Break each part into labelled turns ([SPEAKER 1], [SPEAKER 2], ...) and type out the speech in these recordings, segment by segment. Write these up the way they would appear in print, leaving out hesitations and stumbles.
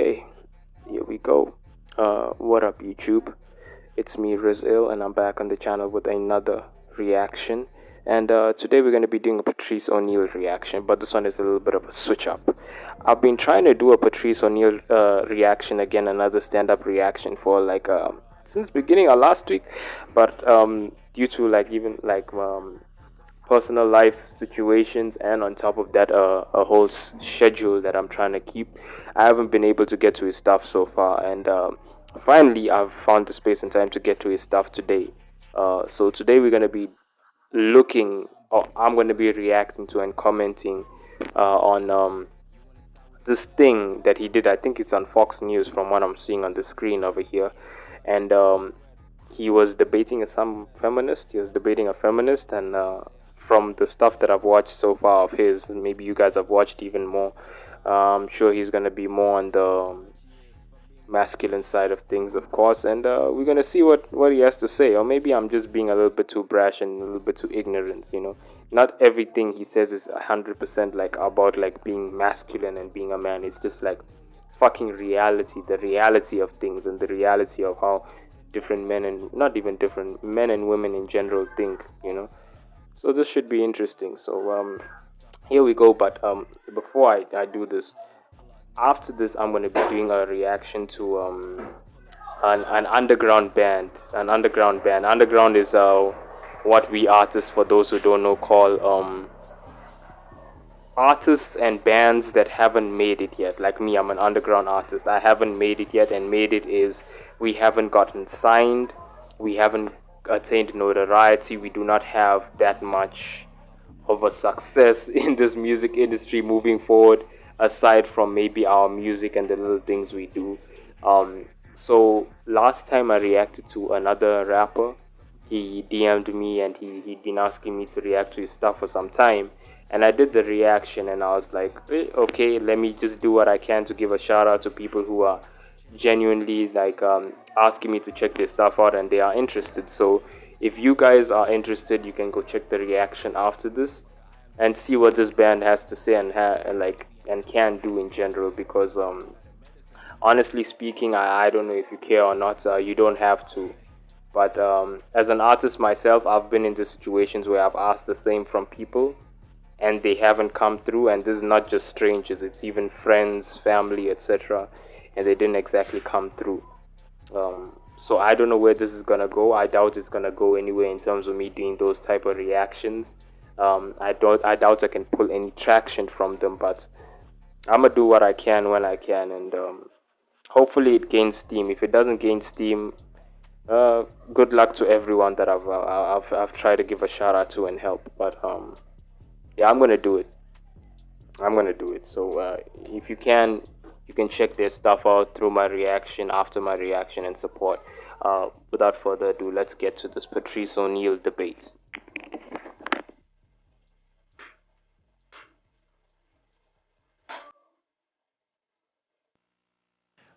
[SPEAKER 1] Okay, here we go. What up, YouTube? It's me, Rizil, and I'm back on the channel with another reaction. And today we're going to be doing a Patrice O'Neal reaction, but this one is a little bit of a switch up. I've been trying to do a Patrice O'Neal reaction again, another stand-up reaction for like since beginning of last week, but due to personal life situations, and on top of that a whole schedule that I'm trying to keep, I haven't been able to get to his stuff so far, and finally I've found the space and time to get to his stuff today. So today we're going to be looking, or I'm going to be reacting to and commenting on this thing that he did. I think it's on Fox News from what I'm seeing on the screen over here, and he was debating some feminist. He was debating a feminist, and from the stuff that I've watched so far of his, and maybe you guys have watched even more, I'm sure he's gonna be more on the masculine side of things, of course, and we're gonna see what he has to say. Or maybe I'm just being a little bit too brash and a little bit too ignorant. Not everything he says is 100% like about like being masculine and being a man. It's just like fucking reality, the reality of things, and the reality of how different men, and not even different men and women in general, think. So this should be interesting. So here we go. But before I do this, after this I'm going to be doing a reaction to an underground band. Underground is what we artists, for those who don't know, call artists and bands that haven't made it yet. Like me, I'm an underground artist. I haven't made it yet, and made it is we haven't gotten signed, we haven't attained notoriety, we do not have that much of a success in this music industry moving forward, aside from maybe our music and the little things we do. So last time I reacted to another rapper, he DM'd me, and he'd been asking me to react to his stuff for some time, and I did the reaction, and I was like, okay, let me just do what I can to give a shout out to people who are genuinely like asking me to check their stuff out, and they are interested. So if you guys are interested, you can go check the reaction after this and see what this band has to say, and can do in general, because honestly speaking, I don't know if you care or not. You don't have to, but as an artist myself, I've been in the situations where I've asked the same from people and they haven't come through. And this is not just strangers, it's even friends, family, etc., and they didn't exactly come through. So I don't know where this is gonna go. I doubt it's gonna go anywhere in terms of me doing those type of reactions. I doubt I can pull any traction from them, but I'm gonna do what I can when I can, and hopefully it gains steam. If it doesn't gain steam, good luck to everyone that I've tried to give a shout out to and help. But yeah, I'm gonna do it. I'm gonna do it. So if you can, you can check their stuff out through my reaction, after my reaction, and support. Without further ado, let's get to this Patrice O'Neal debate.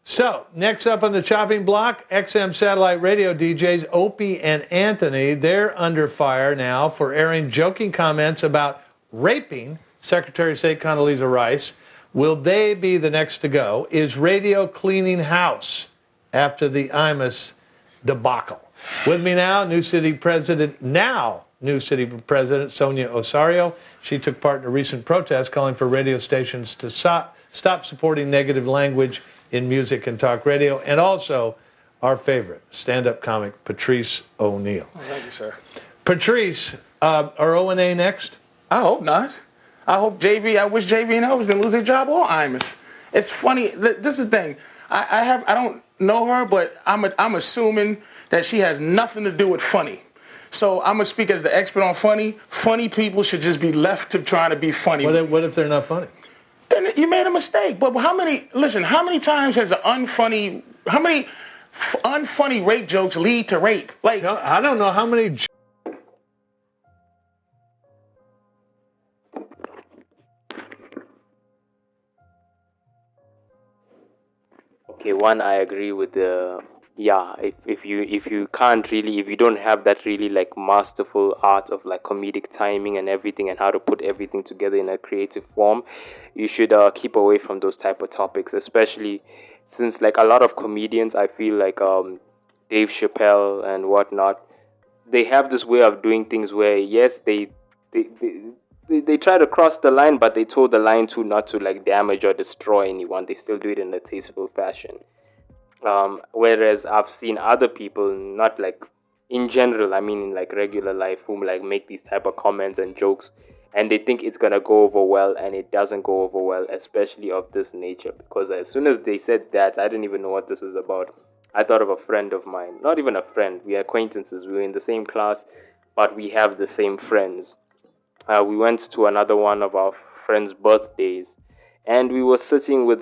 [SPEAKER 2] So, next up on the chopping block, XM satellite radio DJs Opie and Anthony. They're under fire now for airing joking comments about raping Secretary of State Condoleezza Rice. Will they be the next to go? Is radio cleaning house after the Imus debacle? With me now, New City President Sonia Osorio. She took part in a recent protest calling for radio stations to stop supporting negative language in music and talk radio, and also our favorite stand-up comic, Patrice O'Neal.
[SPEAKER 3] Oh, thank you, sir.
[SPEAKER 2] Patrice, are O&A next?
[SPEAKER 3] I hope not. I wish JB and Elvis didn't lose their job, or Imus. It's funny. This is the thing. I don't know her, but I'm assuming that she has nothing to do with funny. So I'm gonna speak as the expert on funny. Funny people should just be left to trying to be funny.
[SPEAKER 2] What if they're not funny?
[SPEAKER 3] Then you made a mistake. But how many times has how many unfunny rape jokes lead to rape? Like,
[SPEAKER 2] I don't know how many.
[SPEAKER 1] Okay, one, I agree with the if you don't have that really like masterful art of like comedic timing and everything, and how to put everything together in a creative form, you should keep away from those type of topics, especially since like a lot of comedians, I feel like Dave Chappelle and whatnot, they have this way of doing things where yes, they, they they try to cross the line, but they toe the line too, not to like damage or destroy anyone. They still do it in a tasteful fashion. Whereas I've seen other people, not like in general, I mean in like regular life, whom like make these type of comments and jokes, and they think it's gonna go over well, and it doesn't go over well, especially of this nature. Because as soon as they said that, I didn't even know what this was about. I thought of a friend of mine, not even a friend. We are acquaintances. We were in the same class, but we have the same friends. We went to another one of our friends' birthdays, and we were sitting with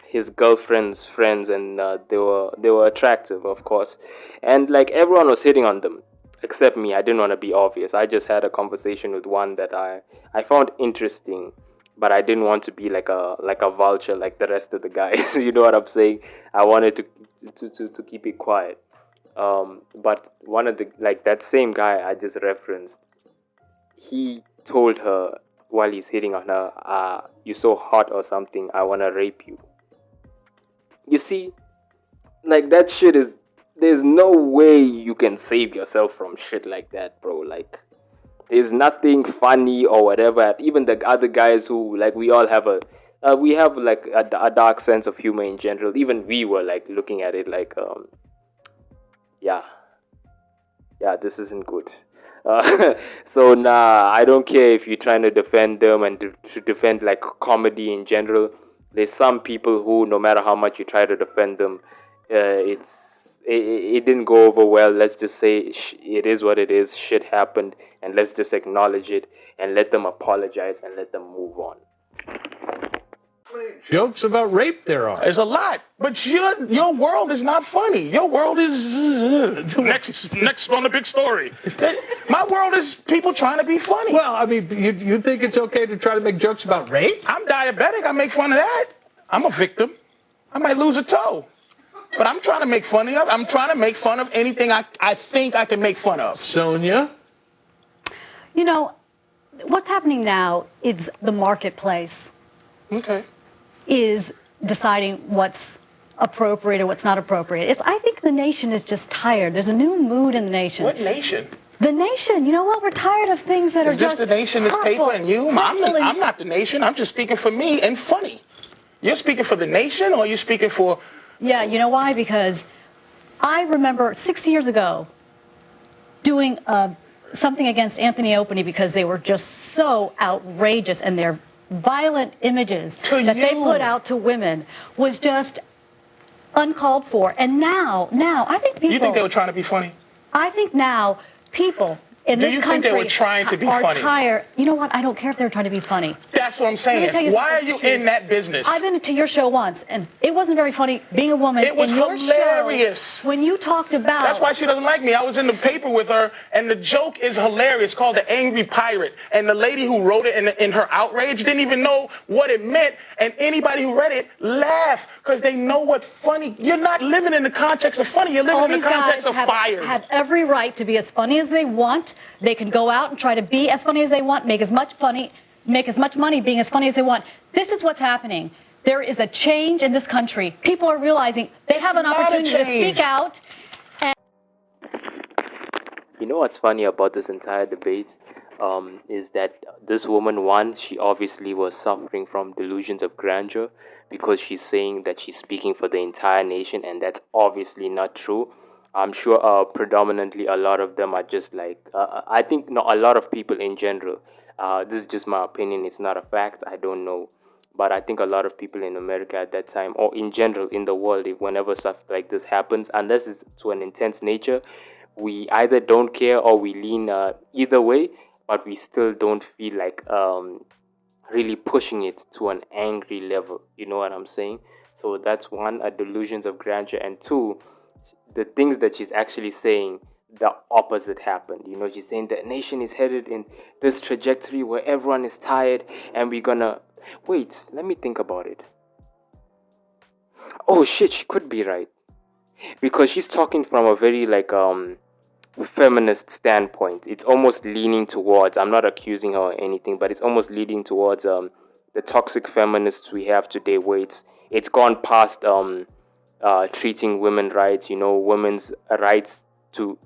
[SPEAKER 1] his girlfriend's friends, and they were attractive, of course, and like everyone was hitting on them except me. I didn't want to be obvious. I just had a conversation with one that I found interesting, but I didn't want to be like a vulture like the rest of the guys. You know what I'm saying? I wanted to keep it quiet. But one of the like that same guy I just referenced, he told her while he's hitting on her, "You're so hot" or something. "I wanna rape you." You see, like that shit is. There's no way you can save yourself from shit like that, bro. Like, there's nothing funny or whatever. Even the other guys who like we all have we have like a dark sense of humor in general. Even we were like looking at it like yeah, yeah, this isn't good. So nah, I don't care if you're trying to defend them and to defend like comedy in general. There's some people who, no matter how much you try to defend them, it didn't go over well. Let's just say it is what it is. Shit happened, and let's just acknowledge it and let them apologize and let them move on.
[SPEAKER 2] Jokes about rape there are.
[SPEAKER 3] There's a lot, but your world is not funny. Your world is next on the big story. My world is people trying to be funny.
[SPEAKER 2] Well, I mean, you think it's okay to try to make jokes about rape?
[SPEAKER 3] I'm diabetic. I make fun of that. I'm a victim. I might lose a toe. But I'm trying to make fun of. I'm trying to make fun of anything I think I can make fun of.
[SPEAKER 2] Sonia?
[SPEAKER 4] You know, what's happening now is the marketplace is deciding what's appropriate or what's not appropriate. I think the nation is just tired. There's a new mood in the nation.
[SPEAKER 3] What nation?
[SPEAKER 4] The nation. You know what? We're tired of things that are just
[SPEAKER 3] Is this the nation, this paper, and you? I'm not the nation. I'm just speaking for me and funny. You're speaking for the nation, or you're speaking for...
[SPEAKER 4] Yeah, you know why? Because I remember 6 years ago doing something against Anthony Openy because they were just so outrageous, and their violent images that they put out to women was just uncalled for. And now, I think people...
[SPEAKER 3] You think they were trying to be funny?
[SPEAKER 4] I think now people in this country...
[SPEAKER 3] Do you think they were trying to be funny?
[SPEAKER 4] Tired. You know what? I don't care if they're trying to be funny.
[SPEAKER 3] That's what I'm saying. Why are you in that business?
[SPEAKER 4] I've been to your show once, and it wasn't very funny being a woman.
[SPEAKER 3] It was
[SPEAKER 4] in your
[SPEAKER 3] hilarious.
[SPEAKER 4] Show, when you talked about...
[SPEAKER 3] That's why she doesn't like me. I was in the paper with her, and the joke is hilarious, called The Angry Pirate. And the lady who wrote it in her outrage didn't even know what it meant, and anybody who read it laughed, because they know what funny... You're not living in the context of funny. You're living in the context of fire.
[SPEAKER 4] Have every right to be as funny as they want. They can go out and try to be as funny as they want, make as much money being as funny as they want. This is what's happening. There is a change in this country. People are realizing they have an opportunity to speak out.
[SPEAKER 1] You know what's funny about this entire debate is that this woman, one, she obviously was suffering from delusions of grandeur because she's saying that she's speaking for the entire nation, and that's obviously not true. I'm sure predominantly a lot of them are just like, I think not a lot of people in general. This is just my opinion. It's not a fact. I don't know. But I think a lot of people in America at that time, or in general in the world, whenever stuff like this happens, unless it's to an intense nature, we either don't care or we lean either way, but we still don't feel like really pushing it to an angry level. You know what I'm saying? So that's one, delusions of grandeur, and two, the things that she's actually saying, the opposite happened. You know, she's saying the nation is headed in this trajectory where everyone is tired and we're gonna... Wait, let me think about it. Oh shit, she could be right. Because she's talking from a very like feminist standpoint. It's almost leaning towards, I'm not accusing her or anything, but it's almost leading towards the toxic feminists we have today, where it's it's gone past treating women rights, you know, women's rights to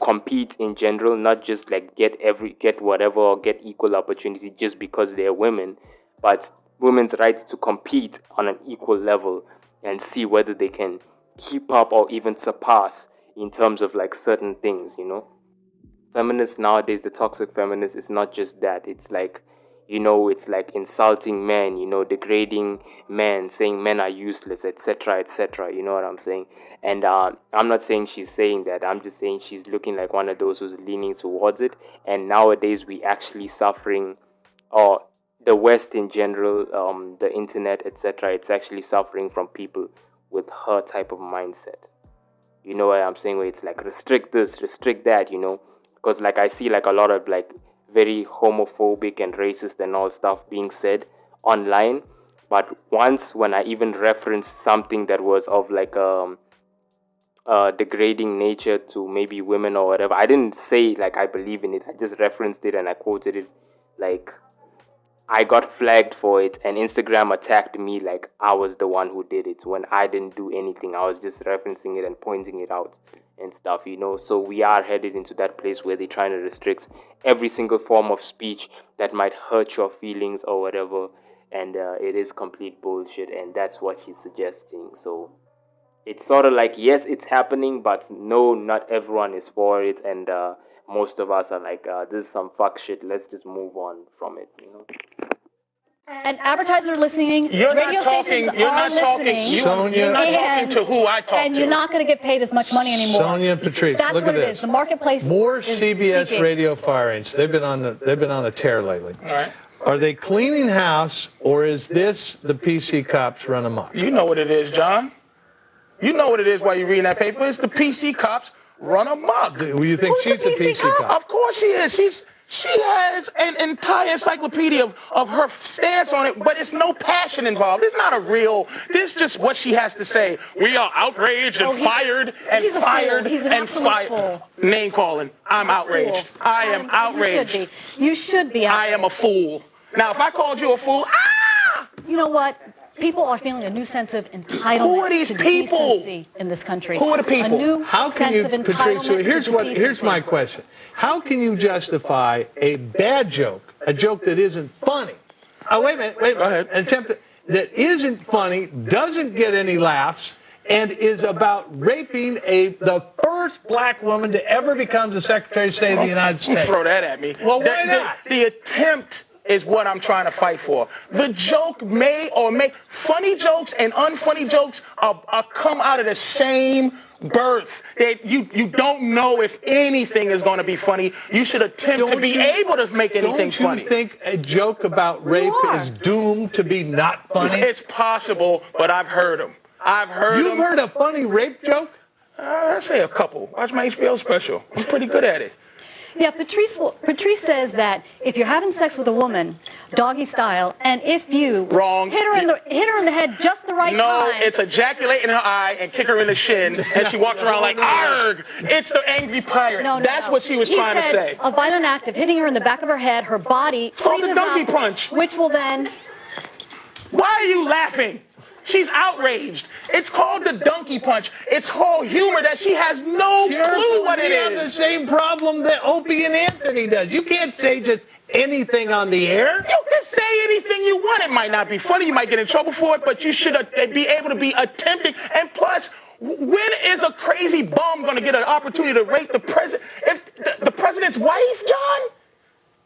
[SPEAKER 1] compete in general, not just like get whatever or get equal opportunity just because they're women, but women's rights to compete on an equal level and see whether they can keep up or even surpass in terms of like certain things, you know. Feminists nowadays, the toxic feminists, is not just that. It's like, you know, it's like insulting men, you know, degrading men, saying men are useless, etc., etc. You know what I'm saying? And I'm not saying she's saying that. I'm just saying she's looking like one of those who's leaning towards it. And nowadays, we actually suffering, or the West in general, the internet, etc. It's actually suffering from people with her type of mindset. You know what I'm saying? Where it's like restrict this, restrict that, you know, because like I see like a lot of like very homophobic and racist and all stuff being said online. But once when I even referenced something that was of like degrading nature to maybe women or whatever, I didn't say like I believe in it. I just referenced it and I quoted it. Like, I got flagged for it, and Instagram attacked me like I was the one who did it when I didn't do anything. I was just referencing it and pointing it out and stuff, you know. So we are headed into that place where they're trying to restrict every single form of speech that might hurt your feelings or whatever. And it is complete bullshit, and that's what he's suggesting. So it's sort of like, yes, it's happening, but no, not everyone is for it. And most of us are like, this is some fuck shit. Let's just move on from it, you know.
[SPEAKER 4] And advertisers are listening.
[SPEAKER 3] You're
[SPEAKER 4] radio
[SPEAKER 3] not talking.
[SPEAKER 4] stations
[SPEAKER 3] You're
[SPEAKER 4] are
[SPEAKER 3] not talking.
[SPEAKER 4] listening.
[SPEAKER 2] Sonia.
[SPEAKER 3] You're not talking to who I talk to.
[SPEAKER 4] And you're not going to get paid as much money anymore.
[SPEAKER 2] Sonia and Patrice,
[SPEAKER 4] That's
[SPEAKER 2] look
[SPEAKER 4] what
[SPEAKER 2] at
[SPEAKER 4] it
[SPEAKER 2] this.
[SPEAKER 4] is. The marketplace.
[SPEAKER 2] More
[SPEAKER 4] is
[SPEAKER 2] CBS
[SPEAKER 4] speaking.
[SPEAKER 2] radio firings. They've been on a tear lately.
[SPEAKER 3] All right.
[SPEAKER 2] Are they cleaning house, or is this the PC cops run amok?
[SPEAKER 3] You know what it is, John. You know what it is while you're reading that paper. It's the PC cops run amok.
[SPEAKER 2] Do you think
[SPEAKER 4] Who's
[SPEAKER 2] she's
[SPEAKER 4] the
[SPEAKER 2] a
[SPEAKER 4] PC
[SPEAKER 2] PC
[SPEAKER 4] cop?
[SPEAKER 2] cop?
[SPEAKER 3] Of course she is. She has an entire encyclopedia of her stance on it, but it's no passion involved. It's not a real. This is just what she has to say. We are outraged and fired and
[SPEAKER 4] he's a fool.
[SPEAKER 3] fired
[SPEAKER 4] He's an
[SPEAKER 3] and
[SPEAKER 4] absolute
[SPEAKER 3] fired.
[SPEAKER 4] fool.
[SPEAKER 3] Name calling. I'm outraged.
[SPEAKER 4] Fool.
[SPEAKER 3] I am outraged.
[SPEAKER 4] You should be.
[SPEAKER 3] I am a fool. Now, if I called you a fool,
[SPEAKER 4] You know what? People are feeling a new sense of entitlement.
[SPEAKER 3] Who are these
[SPEAKER 4] to
[SPEAKER 3] people?
[SPEAKER 4] decency in this country?
[SPEAKER 3] Who are the people?
[SPEAKER 4] A new
[SPEAKER 2] How can you,
[SPEAKER 4] sense of
[SPEAKER 2] Patrice?
[SPEAKER 4] entitlement
[SPEAKER 2] Here's
[SPEAKER 4] to
[SPEAKER 2] here's
[SPEAKER 4] decency.
[SPEAKER 2] my question. How can you justify a bad joke, a joke that isn't funny? Oh, wait a minute.
[SPEAKER 3] Go ahead.
[SPEAKER 2] An attempt that isn't funny, doesn't get any laughs, and is about raping the first black woman to ever become the Secretary of State of the United States.
[SPEAKER 3] Throw that at me.
[SPEAKER 2] Well, why not?
[SPEAKER 3] The attempt is what I'm trying to fight for. The joke may funny jokes and unfunny jokes are come out of the same birth. That you don't know if anything is going to be funny. You should attempt to be able to make anything funny.
[SPEAKER 2] Don't you think a joke about rape is doomed to be not funny?
[SPEAKER 3] It's possible, but I've heard them.
[SPEAKER 2] You've heard a funny rape joke?
[SPEAKER 3] I'd say a couple. Watch my HBO special. I'm pretty good at it.
[SPEAKER 4] Yeah, Patrice says that if you're having sex with a woman, doggy style, and if you
[SPEAKER 3] Wrong.
[SPEAKER 4] hit her in the head just the right
[SPEAKER 3] No,
[SPEAKER 4] time.
[SPEAKER 3] it's ejaculate in her eye and kick her in the shin, and she walks around like, arg! It's the angry pirate. That's what she was trying to say.
[SPEAKER 4] A violent act of hitting her in the back of her head, her body.
[SPEAKER 3] It's called the
[SPEAKER 4] freezes
[SPEAKER 3] donkey
[SPEAKER 4] up,
[SPEAKER 3] punch.
[SPEAKER 4] Which will then.
[SPEAKER 3] Why are you laughing? She's outraged. It's called the donkey punch. It's whole humor that she has no clue what it
[SPEAKER 2] You have the
[SPEAKER 3] is.
[SPEAKER 2] same problem that Opie and Anthony does. You can't say just anything on the air.
[SPEAKER 3] You can say anything you want. It might not be funny. You might get in trouble for it, but you should be able to be attempting. And plus, when is a crazy bum going to get an opportunity to rape the president? If the president's wife, John?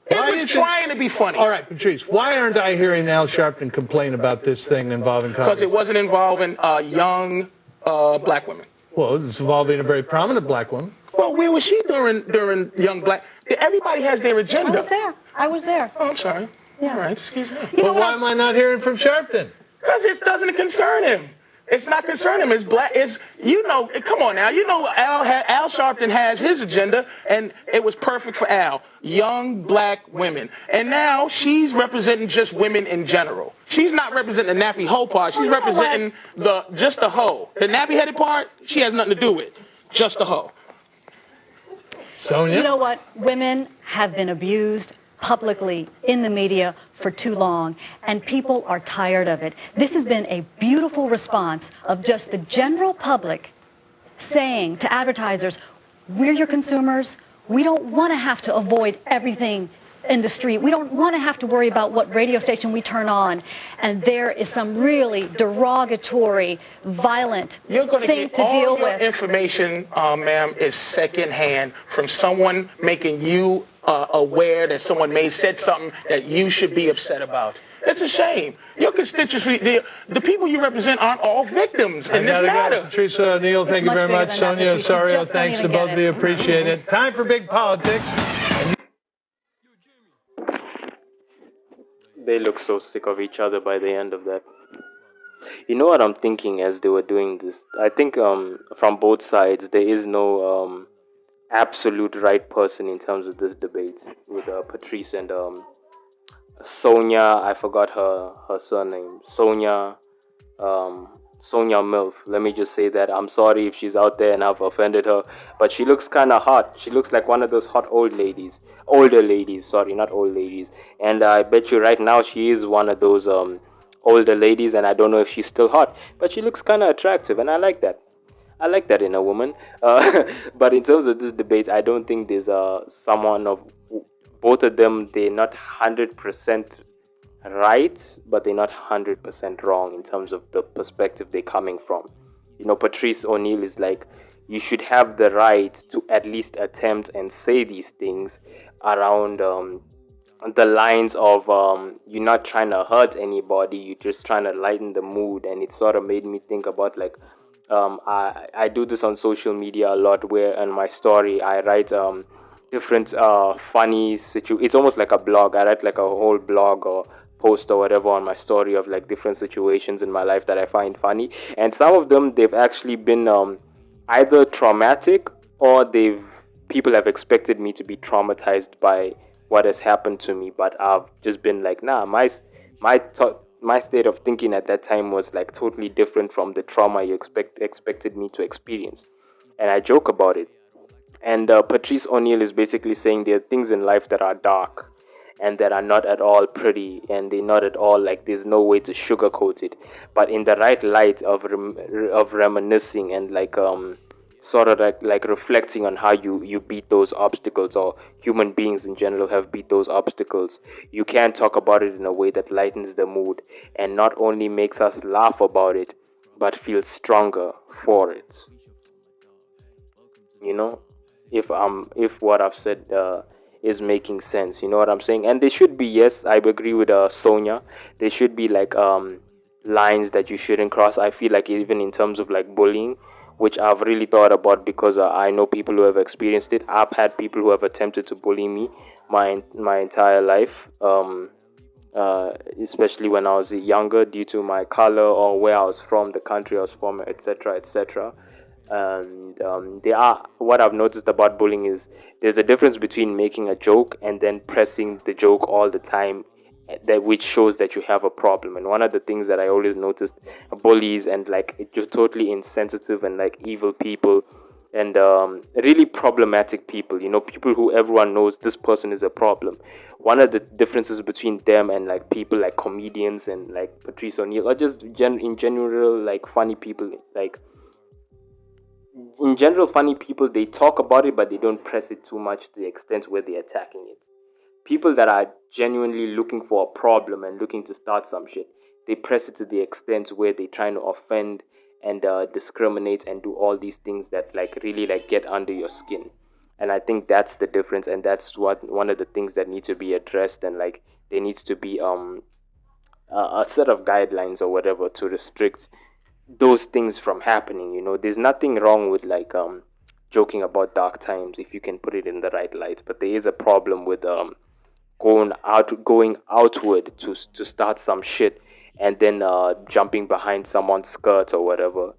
[SPEAKER 3] It was trying to be funny.
[SPEAKER 2] All right, Patrice, why aren't I hearing Al Sharpton complain about this thing involving Congress?
[SPEAKER 3] Because it wasn't involving young black women.
[SPEAKER 2] Well, it's involving a very prominent black woman.
[SPEAKER 3] Well, where was she during young black? Everybody has their agenda.
[SPEAKER 4] I was there.
[SPEAKER 3] Oh, I'm sorry.
[SPEAKER 4] Yeah.
[SPEAKER 3] All right, excuse me.
[SPEAKER 2] But why am I not hearing from Sharpton?
[SPEAKER 3] Because it doesn't concern him. It's not concerning him. It's black. It's, you know, come on now. You know Al Sharpton has his agenda, and it was perfect for Al. Young black women. And now she's representing just women in general. She's not representing the nappy hoe part. She's representing just the hoe. The nappy-headed part, she has nothing to do with. Just the hoe.
[SPEAKER 2] Sonia?
[SPEAKER 4] You know what? Women have been abused publicly in the media for too long, and people are tired of it. This has been a beautiful response of just the general public saying to advertisers, we're your consumers. We don't want to have to avoid everything in the street. We don't want to have to worry about what radio station we turn on. And there is some really derogatory, violent
[SPEAKER 3] You're going to
[SPEAKER 4] thing
[SPEAKER 3] get
[SPEAKER 4] to
[SPEAKER 3] all
[SPEAKER 4] deal
[SPEAKER 3] your
[SPEAKER 4] with.
[SPEAKER 3] information, ma'am, is secondhand from someone making you aware that someone may have said something that you should be upset about. It's a shame. Your constituency, the people you represent aren't all victims in this matter.
[SPEAKER 2] Patrice O'Neal, thank you
[SPEAKER 4] much
[SPEAKER 2] very
[SPEAKER 4] bigger
[SPEAKER 2] much.
[SPEAKER 4] than that,
[SPEAKER 2] Sonia
[SPEAKER 4] Patrice. You
[SPEAKER 2] Osorio,
[SPEAKER 4] just don't
[SPEAKER 2] thanks to
[SPEAKER 4] even
[SPEAKER 2] both
[SPEAKER 4] get
[SPEAKER 2] of you.
[SPEAKER 4] it.
[SPEAKER 2] Appreciate it. Time for big politics.
[SPEAKER 1] They look so sick of each other by the end of that. You know what I'm thinking as they were doing this? I think from both sides there is no absolute right person in terms of this debate with Patrice and Sonia. I forgot her surname. Sonia Milf. Let me just say that. I'm sorry if she's out there and I've offended her, but she looks kind of hot. She looks like one of those hot older ladies, sorry, not old ladies. And I bet you right now she is one of those older ladies, and I don't know if she's still hot, but she looks kind of attractive, and I like that. I like that in a woman. But in terms of this debate, I don't think there's someone of both of them. They're not 100% right, but they're not 100% wrong in terms of the perspective they're coming from. You know, Patrice O'Neal is like, you should have the right to at least attempt and say these things around the lines of you're not trying to hurt anybody, you're just trying to lighten the mood. And it sort of made me think about like I do this on social media a lot, where in my story I write different funny it's almost like a blog. I write like a whole blog or post or whatever on my story of like different situations in my life that I find funny, and some of them they've actually been either traumatic, or people have expected me to be traumatized by what has happened to me, but I've just been like, nah, my state of thinking at that time was like totally different from the trauma you expected me to experience, and I joke about it. And Patrice O'Neal is basically saying there are things in life that are dark and that are not at all pretty, and they're not at all like, there's no way to sugarcoat it. But in the right light of reminiscing and like sort of like reflecting on how you beat those obstacles, or human beings in general have beat those obstacles, you can talk about it in a way that lightens the mood and not only makes us laugh about it, but feel stronger for it. You know, if what I've said is making sense, you know what I'm saying? And there should be, yes, I agree with Sonia, there should be like lines that you shouldn't cross. I feel like even in terms of like bullying, which I've really thought about, because I know people who have experienced it. I've had people who have attempted to bully me my entire life, especially when I was younger, due to my color or where I was from, the country I was from, etc., etc. And what I've noticed about bullying is there's a difference between making a joke and then pressing the joke all the time, that which shows that you have a problem. And one of the things that I always noticed, bullies and like just totally insensitive and like evil people, and really problematic people, you know, people who everyone knows this person is a problem. One of the differences between them and like people like comedians and like Patrice O'Neal, or just in general like funny people, like in general funny people, they talk about it but they don't press it too much to the extent where they're attacking it. People that are genuinely looking for a problem and looking to start some shit, they press it to the extent where they're trying to offend and discriminate and do all these things that like really like get under your skin. And I think that's the difference, and that's one of the things that need to be addressed. And like there needs to be a set of guidelines or whatever to restrict those things from happening. You know, there's nothing wrong with like joking about dark times if you can put it in the right light, but there is a problem with going outward to start some shit, and then jumping behind someone's skirt or whatever,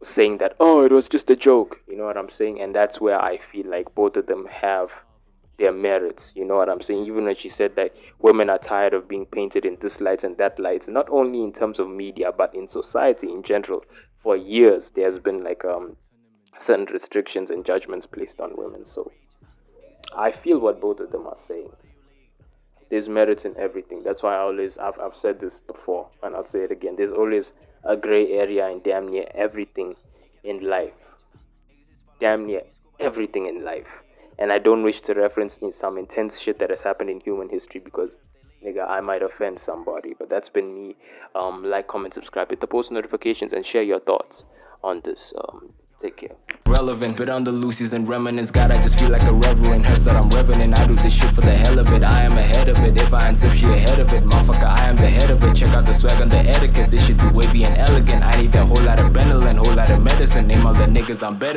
[SPEAKER 1] saying that, oh, it was just a joke. You know what I'm saying? And that's where I feel like both of them have their merits. You know what I'm saying? Even when she said that women are tired of being painted in this light and that light, not only in terms of media but in society in general, for years there's been like certain restrictions and judgments placed on women. So I feel what both of them are saying. there's merit in everything. That's why I've said this before, and I'll say it again. There's always a gray area in damn near everything in life. Damn near everything in life. And I don't wish to reference in some intense shit that has happened in human history because, nigga, I might offend somebody. But that's been me. Like, comment, subscribe, hit the post notifications, and share your thoughts on this. Take care.
[SPEAKER 5] Relevant, spit on the Lucy's and reminisce. God, I just feel like a reverend. Hurts that I'm revenant. I do this shit for the hell of it. I am ahead of it. If I unzip, she ahead of it. Motherfucker, I am the head of it. Check out the swag on the etiquette. This shit too wavy and elegant. I need a whole lot of Benylin, whole lot of medicine. Name all the niggas, I'm better.